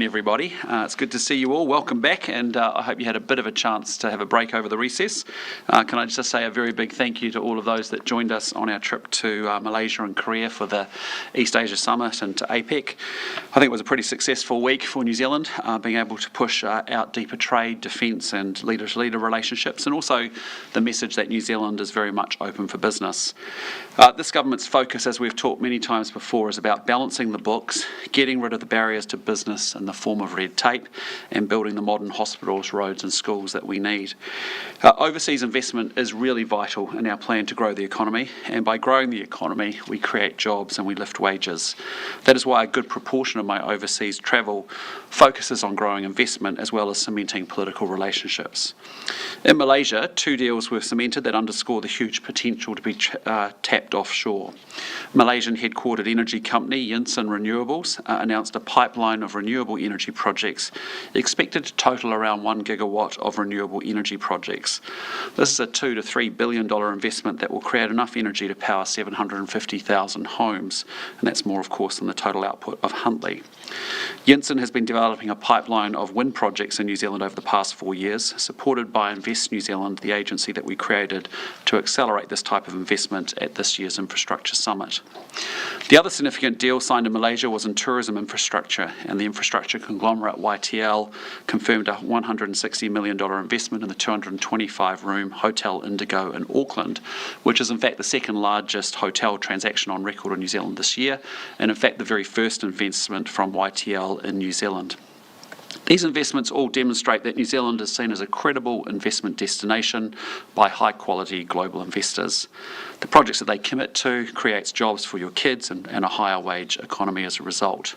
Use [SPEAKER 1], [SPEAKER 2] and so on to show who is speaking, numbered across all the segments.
[SPEAKER 1] afternoon, everybody. It's good to see you all. Welcome back, and I hope you had a bit of a chance to have a break over the recess. Can I just say a very big thank you to all of those that joined us on our trip to Malaysia and Korea for the East Asia Summit and to APEC. I think it was a pretty successful week for New Zealand, being able to push out deeper trade, defence and leader-to-leader relationships, and also the message that New Zealand is very much open for business. This government's focus, as we've talked many times before, is about balancing the books, getting rid of the barriers to business in the form of red tape, and building the modern hospitals, roads and schools that we need. Overseas investment is really vital in our plan to grow the economy, and by growing the economy we create jobs and we lift wages. That is why a good proportion of my overseas travel focuses on growing investment as well as cementing political relationships. In Malaysia, 2 deals were cemented that underscore the huge potential to be tapped offshore. Malaysian headquartered energy company Luxon Renewables announced a pipeline of renewable energy projects expected to total around 1 gigawatt of renewable energy projects. This is a $2 to $3 billion investment that will create enough energy to power 750,000 homes, and that's more, of course, than the total output of Huntly. Luxon has been developing a pipeline of wind projects in New Zealand over the past 4 years, supported by Invest New Zealand, the agency that we created to accelerate this type of investment at this year's Infrastructure Summit. The other significant deal signed in Malaysia was in tourism infrastructure, and the infrastructure conglomerate YTL confirmed a $160 million investment in the 225-room Hotel Indigo in Auckland, which is in fact the second largest hotel transaction on record in New Zealand this year, and in fact the very first investment from YTL in New Zealand. These investments all demonstrate that New Zealand is seen as a credible investment destination by high-quality global investors. The projects that they commit to creates jobs for your kids and a higher wage economy as a result.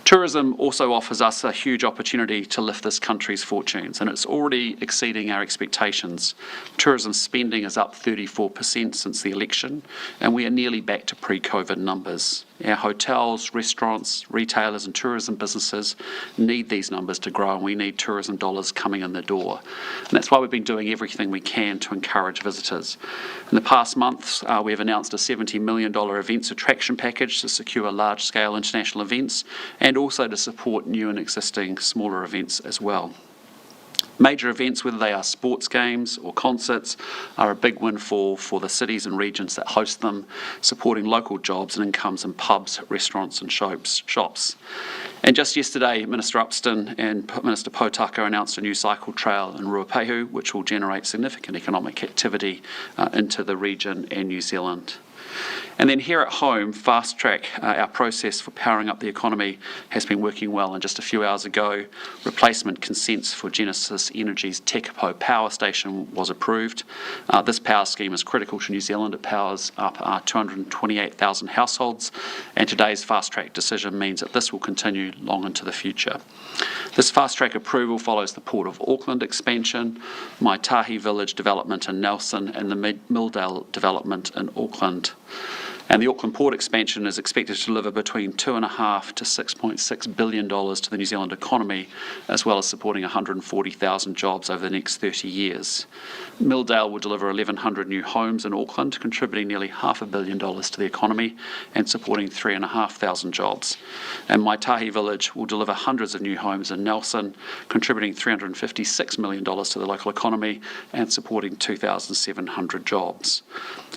[SPEAKER 1] Tourism also offers us a huge opportunity to lift this country's fortunes, and it's already exceeding our expectations. Tourism spending is up 34% since the election, and we are nearly back to pre-COVID numbers. Our hotels, restaurants, retailers and tourism businesses need these numbers to grow, and we need tourism dollars coming in the door. And that's why we've been doing everything we can to encourage visitors. In the past months, we have announced a $70 million events attraction package to secure large-scale international events and also to support new and existing smaller events as well. Major events, whether they are sports games or concerts, are a big windfall for the cities and regions that host them, supporting local jobs and incomes in pubs, restaurants and shops. And just yesterday, Minister Upston and Minister Potaka announced a new cycle trail in Ruapehu, which will generate significant economic activity into the region and New Zealand. And then here at home, Fast Track, our process for powering up the economy, has been working well, and just a few hours ago, replacement consents for Genesis Energy's Tekapo power station was approved. This power scheme is critical to New Zealand. It powers up 228,000 households, and today's Fast Track decision means that this will continue long into the future. This Fast Track approval follows the Port of Auckland expansion, Maitahi Village development in Nelson, and the Milldale development in Auckland. And the Auckland Port expansion is expected to deliver between $2.5 to $6.6 billion to the New Zealand economy, as well as supporting 140,000 jobs over the next 30 years. Milldale will deliver 1,100 new homes in Auckland, contributing nearly $500 million to the economy and supporting 3,500 jobs. And Maitahi Village will deliver hundreds of new homes in Nelson, contributing $356 million to the local economy and supporting 2,700 jobs.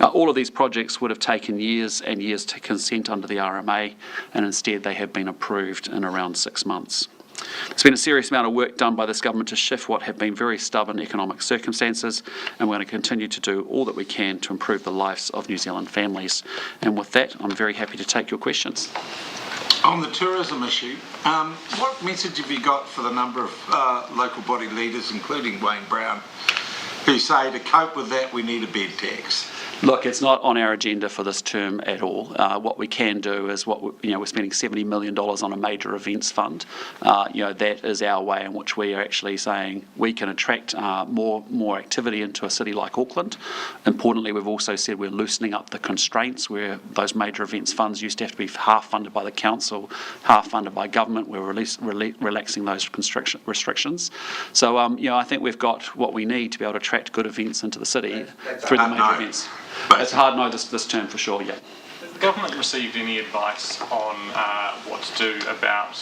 [SPEAKER 1] All of these projects would have taken years and years to consent under the RMA, and instead they have been approved in around 6 months. There's been a serious amount of work done by this government to shift what have been very stubborn economic circumstances, and we're going to continue to do all that we can to improve the lives of New Zealand families. And with that, I'm very happy to take your questions.
[SPEAKER 2] On the tourism issue, what message have you got for the number of local body leaders, including Wayne Brown, who say to cope with that we need a bed tax?
[SPEAKER 1] Look, it's not on our agenda for this term at all. What we can do is we're spending $70 million on a major events fund. That is our way in which we are actually saying we can attract more activity into a city like Auckland. Importantly, we've also said we're loosening up the constraints where those major events funds used to have to be half funded by the council, half funded by government. We're relaxing those restrictions. So, I think we've got what we need to be able to attract good events into the city through the major events. It's a hard no this term for sure, yeah.
[SPEAKER 3] the government received any advice on what to do about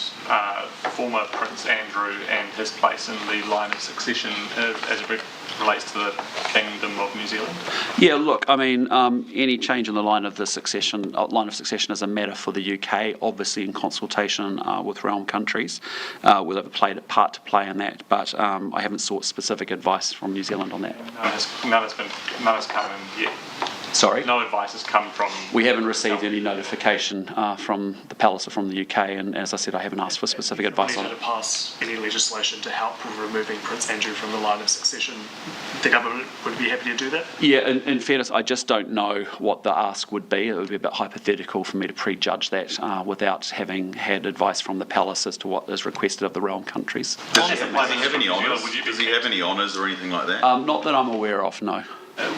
[SPEAKER 3] former Prince Andrew and his place in the line of succession as it relates to the Kingdom of New Zealand?
[SPEAKER 1] Yeah, look, I mean, any change in the line of succession is a matter for the UK, obviously in consultation with realm countries. We'll have played a part to play in that, but I haven't sought specific advice from New Zealand on that.
[SPEAKER 3] None has come in yet.
[SPEAKER 1] Sorry?
[SPEAKER 3] No advice has come from...
[SPEAKER 1] We haven't received any notification from the Palace or from the UK, and as I said, I haven't asked for specific advice on it.
[SPEAKER 4] To pass any legislation to help with removing Prince Andrew from the line of succession, the government would be happy to do that?
[SPEAKER 1] Yeah, in fairness, I just don't know what the ask would be. It would be a bit hypothetical for me to prejudge that without having had advice from the Palace as to what is requested of the realm countries.
[SPEAKER 5] Does he have any honours? Does he have any honours or anything like that?
[SPEAKER 1] Not that I'm aware of, no.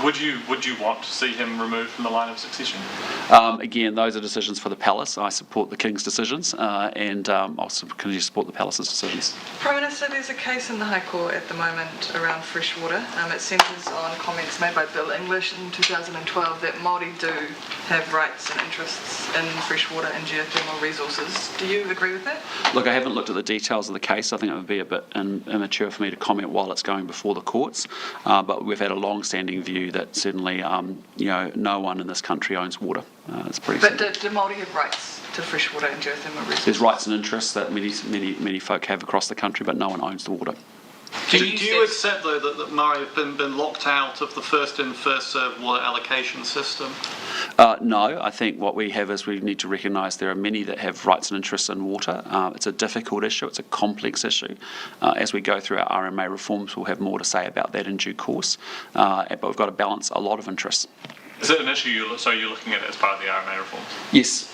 [SPEAKER 3] Would you want to see him removed from the line of succession?
[SPEAKER 1] Again, those are decisions for the Palace. I support the King's decisions, and I'll continue to support the Palace's decisions.
[SPEAKER 6] Prime Minister, there's a case in the High Court at the moment around freshwater. It centres on comments made by Bill English in 2012 that Māori do have rights and interests in freshwater and geothermal resources. Do you agree with that?
[SPEAKER 1] Look, I haven't looked at the details of the case. I think it would be a bit immature for me to comment while it's going before the courts, but we've had a long-standing view that certainly, no one in this country owns water. It's pretty.
[SPEAKER 6] But do Māori have rights to freshwater and geothermal resources?
[SPEAKER 1] There's rights and interests that many folk have across the country, but no one owns the water.
[SPEAKER 7] Do you accept, though, that Māori have been locked out of the first in, first served water allocation system?
[SPEAKER 1] No, I think what we have is we need to recognise there are many that have rights and interests in water. It's a difficult issue, it's a complex issue. As we go through our RMA reforms, we'll have more to say about that in due course, but we've got to balance a lot of interests.
[SPEAKER 3] Is it an issue you're looking at it as part of the RMA reforms?
[SPEAKER 1] Yes.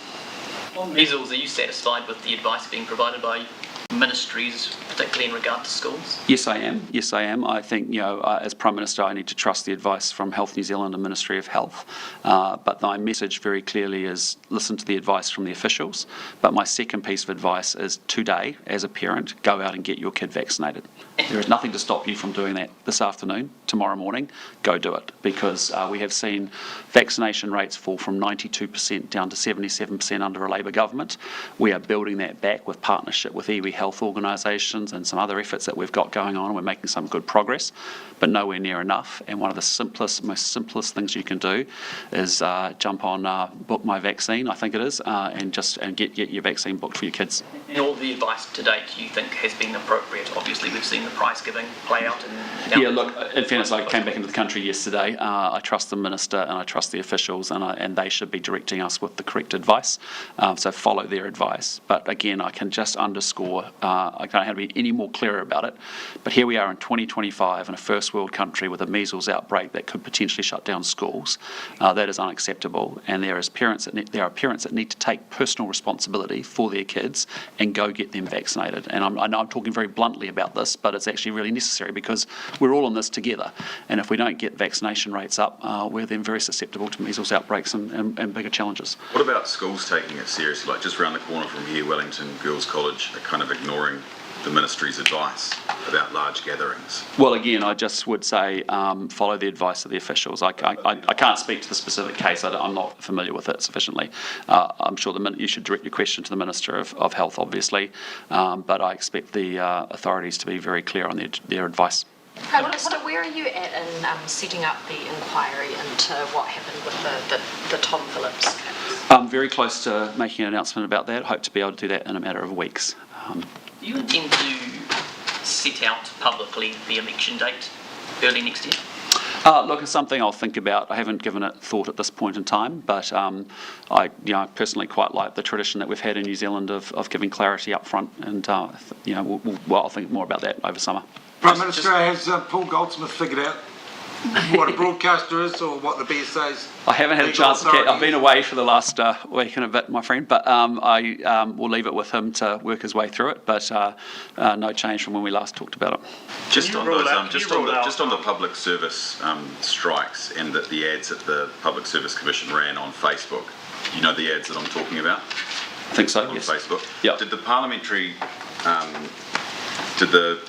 [SPEAKER 8] On measles, are you satisfied with the advice being provided by ministries, particularly in regard to schools?
[SPEAKER 1] Yes, I am. I think, as Prime Minister, I need to trust the advice from Health New Zealand and Ministry of Health. But my message very clearly is listen to the advice from the officials. But my second piece of advice is today, as a parent, go out and get your kid vaccinated. There is nothing to stop you from doing that this afternoon, tomorrow morning. Go do it, because we have seen vaccination rates fall from 92% down to 77% under a Labour government. We are building that back with partnership with iwi health organisations and some other efforts that we've got going on, and we're making some good progress, but nowhere near enough. And one of the most simplest things you can do is jump on Book My Vaccine, I think it is, and get your vaccine booked for your kids.
[SPEAKER 8] And all the advice to date you think has been appropriate? Obviously, we've seen the price giving play out.
[SPEAKER 1] Yeah, look, in fairness, I came back into the country yesterday. I trust the Minister and I trust the officials, and they should be directing us with the correct advice, so follow their advice. But again, I can just underscore, I don't know how to be any more clearer about it, but here we are in 2025 in a first world country with a measles outbreak that could potentially shut down schools. That is unacceptable, and there are parents that need to take personal responsibility for their kids and go get them vaccinated. And I know I'm talking very bluntly about this, but it's actually really necessary because we're all in this together. And if we don't get vaccination rates up, we're then very susceptible to measles outbreaks and bigger challenges.
[SPEAKER 5] What about schools taking it seriously? Like just around the corner from here, Wellington Girls College are kind of ignoring the ministry's advice about large gatherings.
[SPEAKER 1] Well, again, I just would say follow the advice of the officials. I can't speak to the specific case. I'm not familiar with it sufficiently. I'm sure you should direct your question to the Minister of Health, obviously, but I expect the authorities to be very clear on their advice.
[SPEAKER 9] Prime Minister, where are you at in setting up the inquiry into what happened with the Tom Phillips case?
[SPEAKER 1] I'm very close to making an announcement about that. Hope to be able to do that in a matter of weeks.
[SPEAKER 8] Do you intend to set out publicly the election date early next year?
[SPEAKER 1] Look, it's something I'll think about. I haven't given it thought at this point in time, but I personally quite like the tradition that we've had in New Zealand of giving clarity up front, and I'll think more about that over summer.
[SPEAKER 2] Prime Minister, has Paul Goldsmith figured out what a broadcaster is or what the BSA is?
[SPEAKER 1] I haven't had a chance to. I've been away for the last week and a bit, my friend, but I will leave it with him to work his way through it. But no change from when we last talked about it.
[SPEAKER 5] Just on the public service strikes and the ads that the Public Service Commission ran on Facebook. You know the ads that I'm talking about?
[SPEAKER 1] I think so.
[SPEAKER 5] On
[SPEAKER 1] yes.
[SPEAKER 5] Facebook.
[SPEAKER 1] Yep.
[SPEAKER 5] Did the parliamentary Did the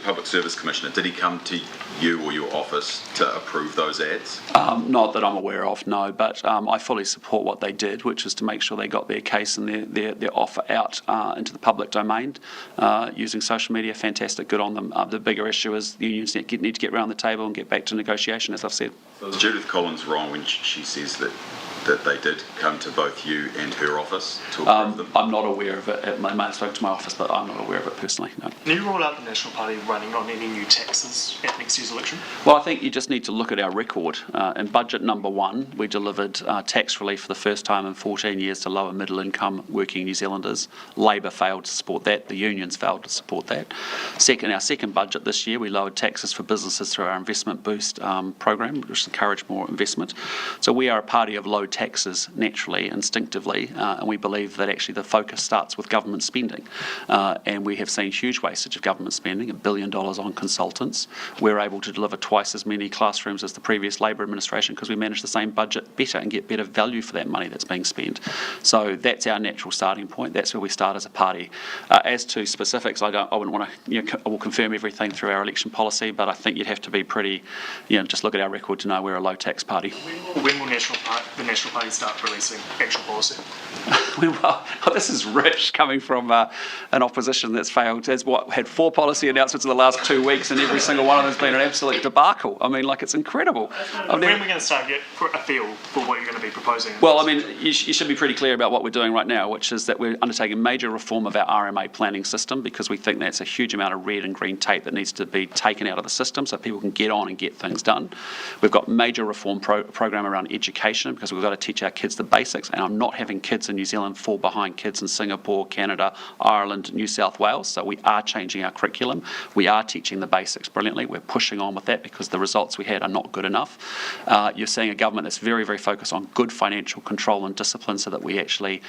[SPEAKER 5] Public Service Commissioner, did he come to you or your office to approve those ads?
[SPEAKER 1] Not that I'm aware of, no, but I fully support what they did, which is to make sure they got their case and their offer out into the public domain using social media. Fantastic, good on them. The bigger issue is the unions need to get around the table and get back to negotiation, as I've said.
[SPEAKER 5] So is Judith Collins wrong when she says that they did come to both you and her office to approve them? I'm
[SPEAKER 1] not aware of it. I may have spoken to my office, but I'm not aware of it personally, no.
[SPEAKER 4] Can you rule out the National Party running on any new taxes at next year's election?
[SPEAKER 1] Well, I think you just need to look at our record. In budget number 1, we delivered tax relief for the first time in 14 years to lower middle income working New Zealanders. Labor failed to support that. The unions failed to support that. Our second budget this year, we lowered taxes for businesses through our investment boost program, which encouraged more investment. So we are a party of low taxes naturally, instinctively, and we believe that actually the focus starts with government spending. And we have seen huge wastage of government spending, $1 billion on consultants. We're able to deliver twice as many classrooms as the previous Labor administration because we manage the same budget better and get better value for that money that's being spent. So that's our natural starting point. That's where we start as a party. As to specifics, I wouldn't want to, I will confirm everything through our election policy, but I think you'd have to be pretty, just look at our record to know we're a low tax party.
[SPEAKER 4] When will the National Party start releasing actual policy?
[SPEAKER 1] Well, this is rich coming from an opposition that's failed. Has had 4 policy announcements in the last 2 weeks, and every single one of them has been an absolute debacle. I mean, it's incredible.
[SPEAKER 4] When are we going to start to get a feel for what you're going to be proposing?
[SPEAKER 1] Well, I mean, you should be pretty clear about what we're doing right now, which is that we're undertaking major reform of our RMA planning system because we think that's a huge amount of red and green tape that needs to be taken out of the system so people can get on and get things done. We've got major reform program around education because we've got to teach our kids the basics, and I'm not having kids in New Zealand fall behind kids in Singapore, Canada, Ireland, New South Wales, so we are changing our curriculum. We are teaching the basics brilliantly. We're pushing on with that because the results we had are not good enough. You're seeing a government that's very, very focused on good financial control and discipline so that we actually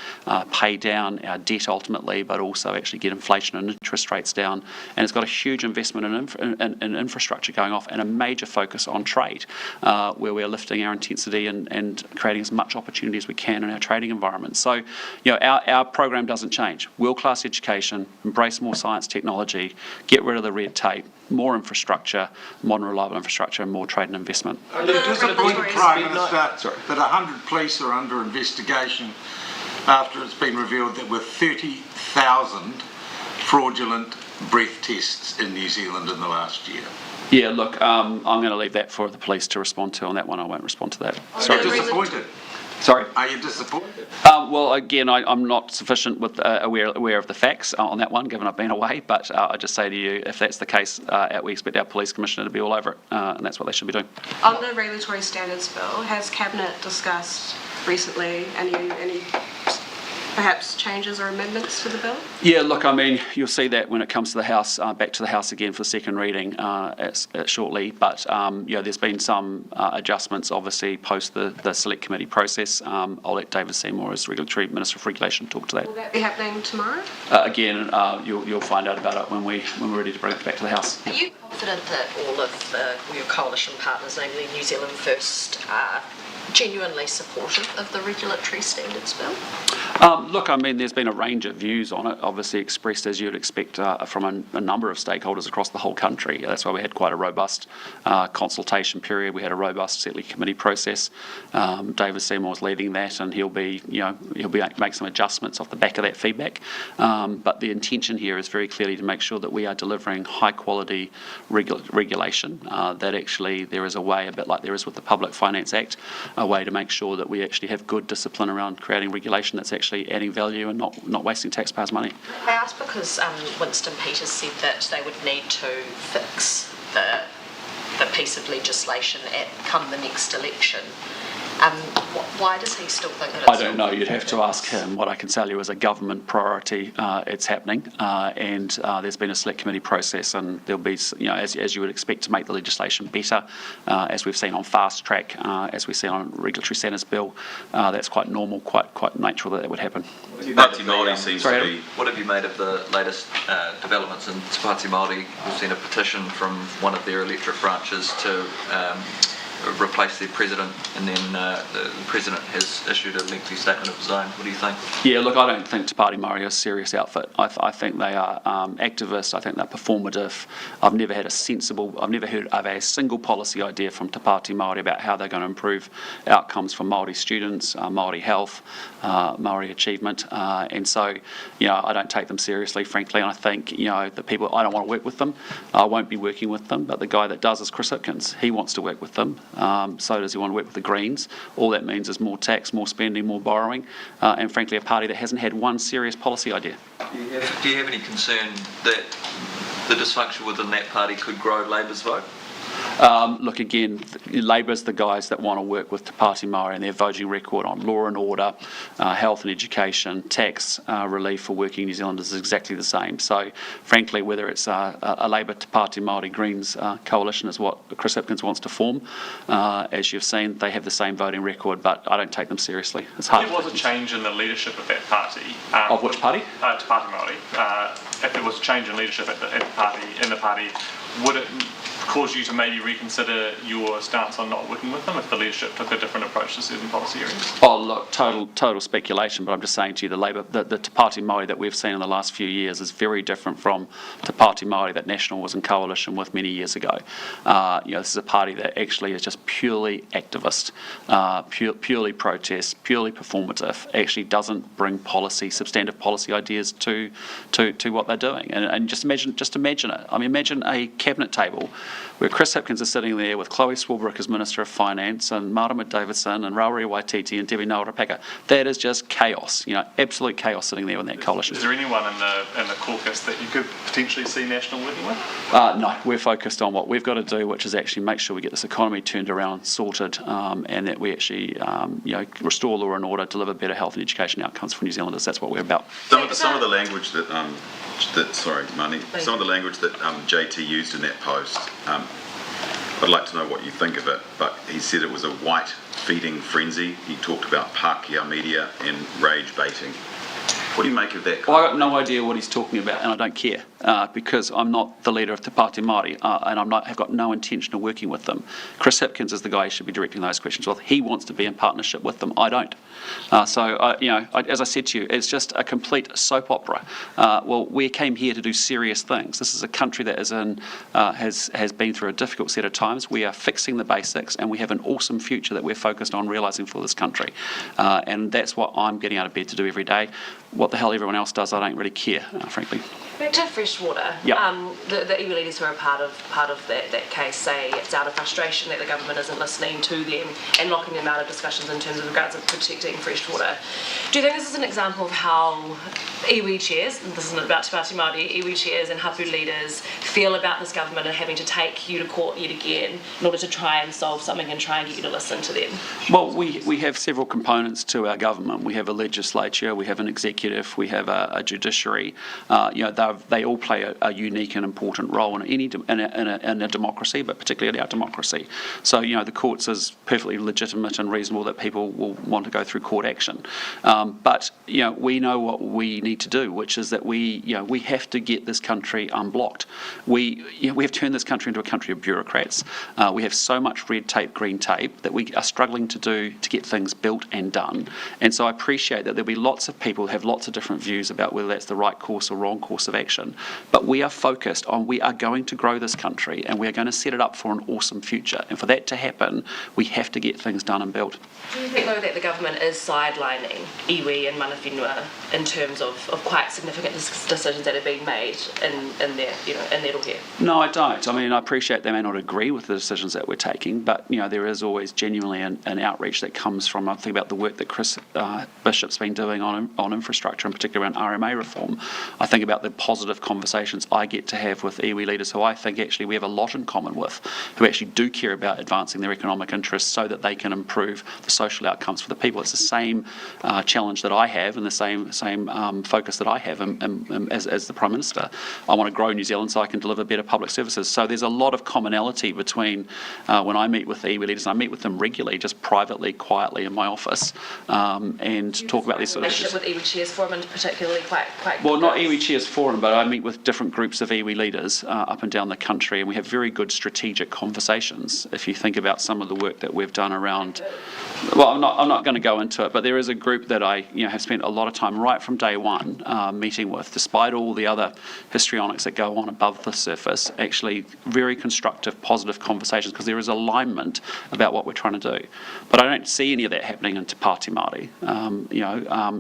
[SPEAKER 1] pay down our debt ultimately, but also actually get inflation and interest rates down. And it's got a huge investment in infrastructure going off and a major focus on trade, where we're lifting our intensity and creating as much opportunity as we can in our trading environment. So, our program doesn't change. World-class education, embrace more science technology, get rid of the red tape, more infrastructure, modern reliable infrastructure, and more trade and investment.
[SPEAKER 2] Are you disappointed, Prime Minister, that 100 police are under investigation after it's been revealed that there were 30,000 fraudulent breath tests in New Zealand in the last year?
[SPEAKER 1] Yeah, look, I'm going to leave that for the police to respond to. On that one, I won't respond to that.
[SPEAKER 2] Are you disappointed?
[SPEAKER 1] Sorry?
[SPEAKER 2] Are you disappointed?
[SPEAKER 1] Well, again, I'm not sufficient with aware of the facts on that one, given I've been away, but I just say to you, if that's the case, we expect our police commissioner to be all over it, and that's what they should be doing.
[SPEAKER 10] On the regulatory standards bill, has Cabinet discussed recently any perhaps changes or amendments to the bill?
[SPEAKER 1] Yeah, look, I mean, you'll see that when it comes to the House, back to the House again for second reading shortly, but there's been some adjustments, obviously, post the select committee process. I'll let David Seymour, as Minister of Regulation, talk to that.
[SPEAKER 10] Will that be happening tomorrow?
[SPEAKER 1] Again, you'll find out about it when we're ready to bring it back to the House.
[SPEAKER 9] Are you confident that all of your coalition partners, namely New Zealand First, are genuinely supportive of the regulatory standards bill?
[SPEAKER 1] Look, I mean, there's been a range of views on it, obviously expressed as you'd expect from a number of stakeholders across the whole country. That's why we had quite a robust consultation period. We had a robust select committee process. David Seymour's leading that, and he'll be make some adjustments off the back of that feedback. But the intention here is very clearly to make sure that we are delivering high quality regulation. That actually there is a way, a bit like there is with the Public Finance Act, a way to make sure that we actually have good discipline around creating regulation that's actually adding value and not wasting taxpayers' money.
[SPEAKER 9] I asked because Winston Peters said that they would need to fix the piece of legislation come the next election. Why does he still think that it's...
[SPEAKER 1] I don't know. You'd have to ask him. What I can tell you is a government priority. It's happening, and there's been a select committee process, and there'll be, as you would expect, to make the legislation better, as we've seen on fast track, as we've seen on regulatory standards bill. That's quite normal, quite natural that would happen.
[SPEAKER 5] What
[SPEAKER 11] have you made of the latest developments in Te Pāti Māori? We've seen a petition from one of their electorate branches to replace their president, and then the president has issued a lengthy statement of his own. What do you think?
[SPEAKER 1] Yeah, look, I don't think Te Pāti Māori are a serious outfit. I think they are activists. I think they're performative. I've never heard of a single policy idea from Te Pāti Māori about how they're going to improve outcomes for Māori students, Māori health, Māori achievement. And so, I don't take them seriously, frankly. And I think, the people, I don't want to work with them. I won't be working with them. But the guy that does is Chris Hipkins. He wants to work with them. So does he want to work with the Greens. All that means is more tax, more spending, more borrowing, and frankly a party that hasn't had one serious policy idea.
[SPEAKER 11] Do you have any concern that the dysfunction within that party could grow Labour's vote?
[SPEAKER 1] Look, again, Labour's the guys that want to work with Te Pāti Māori, and their voting record on law and order, health and education, tax relief for working New Zealanders is exactly the same. So, frankly, whether it's a Labour Te Pāti Māori Greens coalition is what Chris Hipkins wants to form. As you've seen, they have the same voting record, but I don't take them seriously. It's hard.
[SPEAKER 3] If there was a change in the leadership of that party.
[SPEAKER 1] Of which party?
[SPEAKER 3] Te Pāti Māori. If there was a change in leadership in the party, would it cause you to maybe reconsider your stance on not working with them if the leadership took a different approach to certain policy areas?
[SPEAKER 1] Oh, look, total speculation, but I'm just saying to you, the Te Pāti Māori that we've seen in the last few years is very different from Te Pāti Māori that National was in coalition with many years ago. This is a party that actually is just purely activist, purely protest, purely performative, actually doesn't bring substantive policy ideas to what they're doing. And just imagine it. I mean, imagine a cabinet table where Chris Hipkins is sitting there with Chloe Swarbrick as Minister of Finance and Marama Davidson and Rauria Waititi and Debbie Naurapaka. That is just chaos, absolute chaos sitting there in that coalition.
[SPEAKER 3] Is there anyone in the caucus that you could potentially see National working with?
[SPEAKER 1] No, we're focused on what we've got to do, which is actually make sure we get this economy turned around, sorted, and that we actually restore law and order, deliver better health and education outcomes for New Zealanders. That's what we're about.
[SPEAKER 5] Some of the language that some of the language that JT used in that post, I'd like to know what you think of it, but he said it was a white feeding frenzy. He talked about Pākehā media and rage baiting. What do you make of that?
[SPEAKER 1] Well, I've got no idea what he's talking about, and I don't care, because I'm not the leader of Te Pāti Māori, and have got no intention of working with them. Chris Hipkins is the guy who should be directing those questions with. He wants to be in partnership with them. I don't. As I said to you, it's just a complete soap opera. Well, we came here to do serious things. This is a country that is has been through a difficult set of times. We are fixing the basics, and we have an awesome future that we're focused on realising for this country. And that's what I'm getting out of bed to do every day. What the hell everyone else does, I don't really care, frankly.
[SPEAKER 9] Back to freshwater.
[SPEAKER 1] Yep.
[SPEAKER 9] The iwi leaders who are part of that case say it's out of frustration that the government isn't listening to them and locking them out of discussions in terms of regards of protecting freshwater. Do you think this is an example of how iwi chairs, and this isn't about Te Pāti Māori, iwi chairs and hapu leaders feel about this government and having to take you to court yet again in order to try and solve something and try and get you to listen to them?
[SPEAKER 1] Well, we have several components to our government. We have a legislature, we have an executive, we have a judiciary. They all play a unique and important role in a democracy, but particularly in our democracy. So, the courts is perfectly legitimate and reasonable that people will want to go through court action. But we know what we need to do, which is that we have to get this country unblocked. We have turned this country into a country of bureaucrats. We have so much red tape, green tape that we are struggling to get things built and done. And so I appreciate that there'll be lots of people who have lots of different views about whether that's the right course or wrong course of action. But we are focused on we are going to grow this country and we are going to set it up for an awesome future. And for that to happen, we have to get things done and built.
[SPEAKER 9] Do you think, though, that the government is sidelining iwi and mana whenua in terms of quite significant decisions that are being made in their here?
[SPEAKER 1] No, I don't. I mean, I appreciate they may not agree with the decisions that we're taking, but there is always genuinely an outreach that comes from. I think about the work that Chris Bishop's been doing on infrastructure, in particular around RMA reform. I think about the positive conversations I get to have with iwi leaders who I think actually we have a lot in common with, who actually do care about advancing their economic interests so that they can improve the social outcomes for the people. It's the same challenge that I have and the same focus that I have as the Prime Minister. I want to grow New Zealand so I can deliver better public services. So there's a lot of commonality between when I meet with the iwi leaders, and I meet with them regularly, just privately, quietly in my office, and talk about these sort of issues.
[SPEAKER 9] With iwi Chairs Forum and particularly quite
[SPEAKER 1] well, not iwi Chairs Forum. important, but I meet with different groups of iwi leaders up and down the country, and we have very good strategic conversations. If you think about some of the work that we've done around, well, I'm not going to go into it, but there is a group that I have spent a lot of time right from day one meeting with, despite all the other histrionics that go on above the surface, actually very constructive, positive conversations, because there is alignment about what we're trying to do. But I don't see any of that happening in Te Pāti Māori,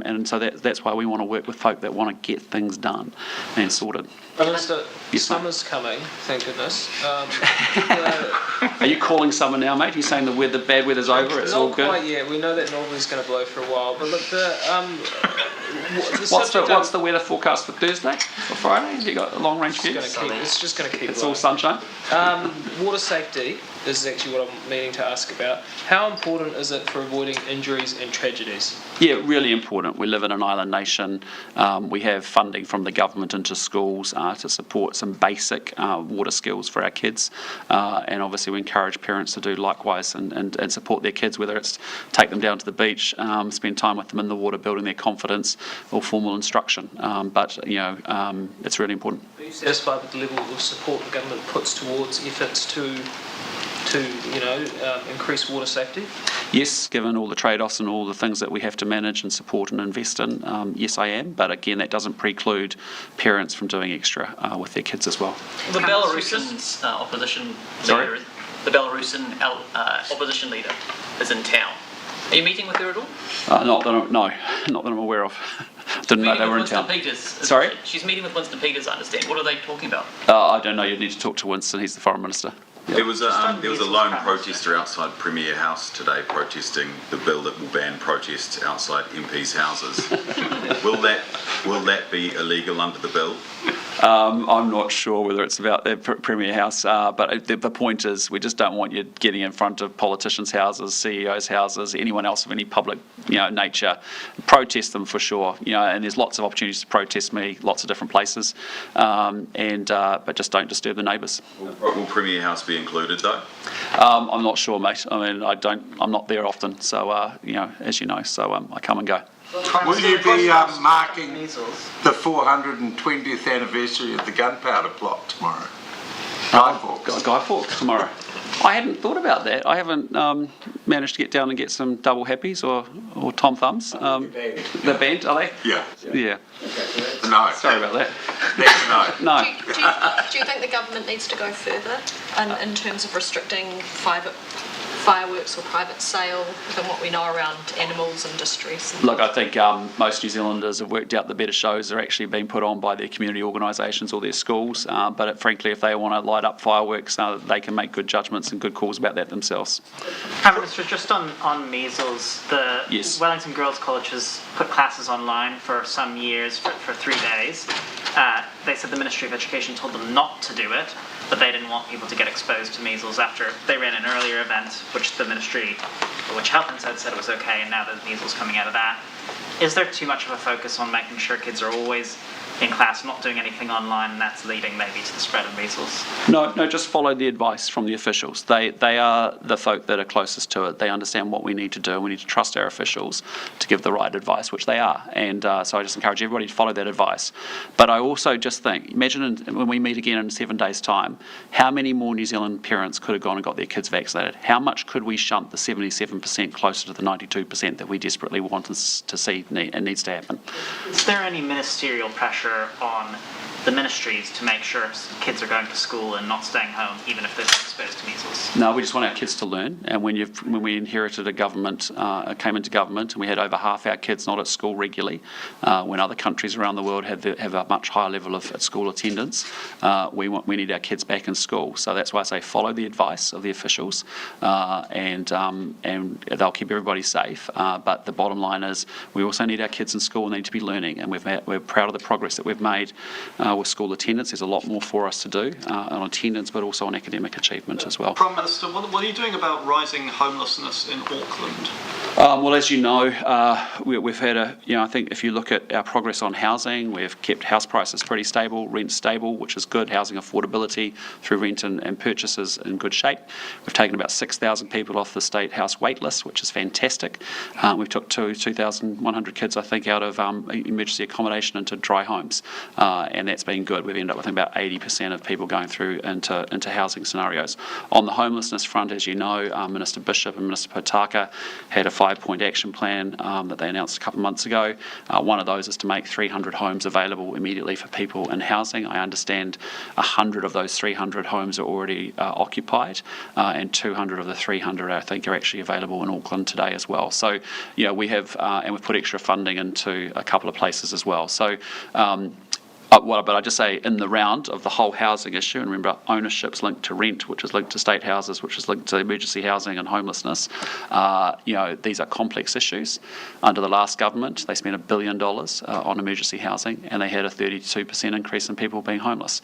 [SPEAKER 1] and so that's why we want to work with folk that want to get things done and sorted.
[SPEAKER 12] Minister,
[SPEAKER 1] Yes, mate.
[SPEAKER 12] summer's coming, thank goodness.
[SPEAKER 1] Are you calling summer now, mate? You're saying the bad weather's over, it's all good?
[SPEAKER 12] Not quite yet, we know that northerly's going to blow for a while, but look,
[SPEAKER 1] What's the weather forecast for Thursday or Friday? Have you got a long range view?
[SPEAKER 12] It's just going to keep
[SPEAKER 1] It's
[SPEAKER 12] blowing.
[SPEAKER 1] all sunshine?
[SPEAKER 12] Water safety is actually what I'm meaning to ask about. How important is it for avoiding injuries and tragedies?
[SPEAKER 1] Yeah, really important. We live in an island nation. We have funding from the government into schools to support some basic water skills for our kids. And obviously we encourage parents to do likewise and support their kids, whether it's take them down to the beach, spend time with them in the water, building their confidence, or formal instruction. But it's really important.
[SPEAKER 12] Are you satisfied with the level of support the government puts towards efforts to increase water safety?
[SPEAKER 1] Yes, given all the trade-offs and all the things that we have to manage and support and invest in, yes I am, but again that doesn't preclude parents from doing extra with their kids as well.
[SPEAKER 8] The Belarusian opposition leader, the Belarusian opposition leader is in town. Are you meeting with her at all?
[SPEAKER 1] Not that I'm aware of. Didn't know they were in town. Sorry?
[SPEAKER 8] She's meeting with Winston Peters, I understand. What are they talking about?
[SPEAKER 1] I don't know. You'd need to talk to Winston. He's the foreign minister.
[SPEAKER 5] There was a lone protester outside Premier House today protesting the bill that will ban protests outside MPs' houses. Will that be illegal under the bill?
[SPEAKER 1] I'm not sure whether it's about the Premier House, but the point is we just don't want you getting in front of politicians' houses, CEOs' houses, anyone else of any public nature. Protest them for sure, and there's lots of opportunities to protest me, lots of different places, but just don't disturb the neighbours.
[SPEAKER 5] Will Premier House be included though?
[SPEAKER 1] I'm not sure, mate. I mean, I'm not there often, so as you know, so I come and go.
[SPEAKER 2] Will you be marking the 420th anniversary of the gunpowder plot tomorrow? Guy Fawkes.
[SPEAKER 1] Guy Fawkes tomorrow. I hadn't thought about that. I haven't managed to get down and get some double happies or Tom Thumbs. The band, are they?
[SPEAKER 2] Yeah.
[SPEAKER 1] Yeah.
[SPEAKER 2] No.
[SPEAKER 1] Sorry about that.
[SPEAKER 2] No.
[SPEAKER 9] Do you think the government needs to go further in terms of restricting fireworks or private sale than what we know around animals and distress?
[SPEAKER 1] Look, I think most New Zealanders have worked out the better shows are actually being put on by their community organisations or their schools, but frankly if they want to light up fireworks they can make good judgments and good calls about that themselves.
[SPEAKER 13] Minister, just on measles, the
[SPEAKER 1] Yes.
[SPEAKER 13] Wellington Girls College has put classes online for some years for 3 days. They said the Ministry of Education told them not to do it, but they didn't want people to get exposed to measles after they ran an earlier event, which the Ministry, which Health and said it was okay, and now there's measles coming out of that. Is there too much of a focus on making sure kids are always in class, not doing anything online, and that's leading maybe to the spread of measles?
[SPEAKER 1] No, just follow the advice from the officials. They are the folk that are closest to it. They understand what we need to do, and we need to trust our officials to give the right advice, which they are. And so I just encourage everybody to follow that advice. But I also just think, imagine when we meet again in 7 days' time, how many more New Zealand parents could have gone and got their kids vaccinated? How much could we shunt the 77% closer to the 92% that we desperately want to see and needs to happen?
[SPEAKER 13] Is there any ministerial pressure on the ministries to make sure kids are going to school and not staying home, even if they're exposed to measles?
[SPEAKER 1] No, we just want our kids to learn. And when we inherited a government, came into government, and we had over half our kids not at school regularly, when other countries around the world have a much higher level of school attendance, we need our kids back in school. So that's why I say follow the advice of the officials, and they'll keep everybody safe. But the bottom line is we also need our kids in school and they need to be learning. And we're proud of the progress that we've made with school attendance. There's a lot more for us to do on attendance, but also on academic achievement as well.
[SPEAKER 7] Prime Minister, what are you doing about rising homelessness in Auckland?
[SPEAKER 1] Well, as you know, we've had I think if you look at our progress on housing, we've kept house prices pretty stable, rent stable, which is good, housing affordability through rent and purchases in good shape. We've taken about 6,000 people off the state house wait list, which is fantastic. We've took 2,100 kids, I think, out of emergency accommodation into dry homes, and that's been good. We've ended up with about 80% of people going through into housing scenarios. On the homelessness front, as you know, Minister Bishop and Minister Potaka had a 5-point action plan that they announced a couple of months ago. One of those is to make 300 homes available immediately for people in housing. I understand 100 of those 300 homes are already occupied, and 200 of the 300 I think are actually available in Auckland today as well. So we have, and we've put extra funding into a couple of places as well. So but I just say in the round of the whole housing issue, and remember ownership's linked to rent, which is linked to state houses, which is linked to emergency housing and homelessness. These are complex issues. Under the last government, they spent $1 billion on emergency housing, and they had a 32% increase in people being homeless.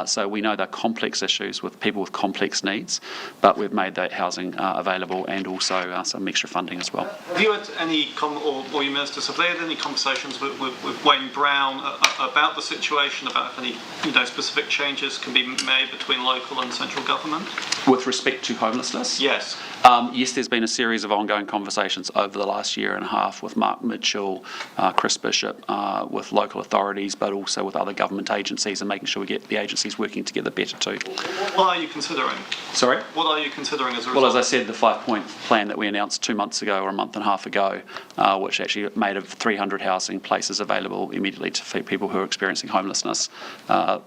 [SPEAKER 1] So we know they're complex issues with people with complex needs, but we've made that housing available and also some extra funding as well.
[SPEAKER 7] Have you had any, or your ministers, have they had any conversations with Wayne Brown about the situation, about if any specific changes can be made between local and central government?
[SPEAKER 1] With respect to homelessness?
[SPEAKER 7] Yes.
[SPEAKER 1] Yes, there's been a series of ongoing conversations over the last year and a half with Mark Mitchell, Chris Bishop, with local authorities, but also with other government agencies, and making sure we get the agencies working together better too.
[SPEAKER 7] What are you considering?
[SPEAKER 1] Sorry?
[SPEAKER 7] What are you considering as a result?
[SPEAKER 1] Well, as I said, the 5-point plan that we announced 2 months ago or a month and a half ago, which actually made of 300 housing places available immediately to people who are experiencing homelessness.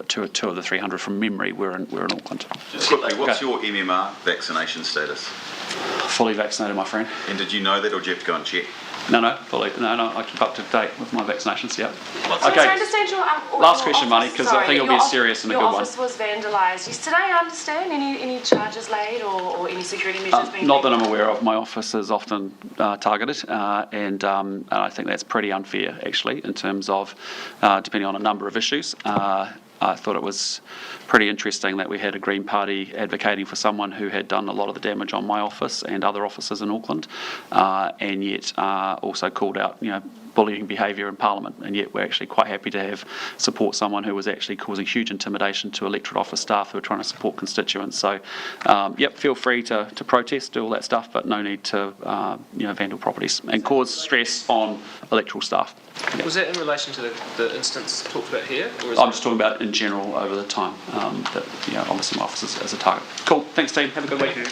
[SPEAKER 1] Two of the 300 from memory we're in Auckland.
[SPEAKER 5] Just quickly, what's your MMR vaccination status?
[SPEAKER 1] Fully vaccinated, my friend.
[SPEAKER 5] And did you know that, or did you have to go and check?
[SPEAKER 1] No, fully. No, I keep up to date with my vaccinations, yeah.
[SPEAKER 14] So I understand your
[SPEAKER 1] last question, Money, because I think it'll be serious and a good one.
[SPEAKER 14] Your office was vandalised yesterday, I understand. Any charges laid or any security measures being
[SPEAKER 1] Not that
[SPEAKER 14] taken?
[SPEAKER 1] I'm aware of. My office is often targeted, and I think that's pretty unfair, actually, in terms of depending on a number of issues. I thought it was pretty interesting that we had a Green Party advocating for someone who had done a lot of the damage on my office and other offices in Auckland, and yet also called out, bullying behaviour in Parliament, and yet we're actually quite happy to support someone who was actually causing huge intimidation to electorate office staff who are trying to support constituents. So, feel free to protest, do all that stuff, but no need to, vandal properties and cause stress on electoral staff.
[SPEAKER 12] Yeah. Was that in relation to the instance talked about here? Or
[SPEAKER 1] I'm just talking about in general over the time that, obviously my office is a target. Cool, thanks team, have a good week.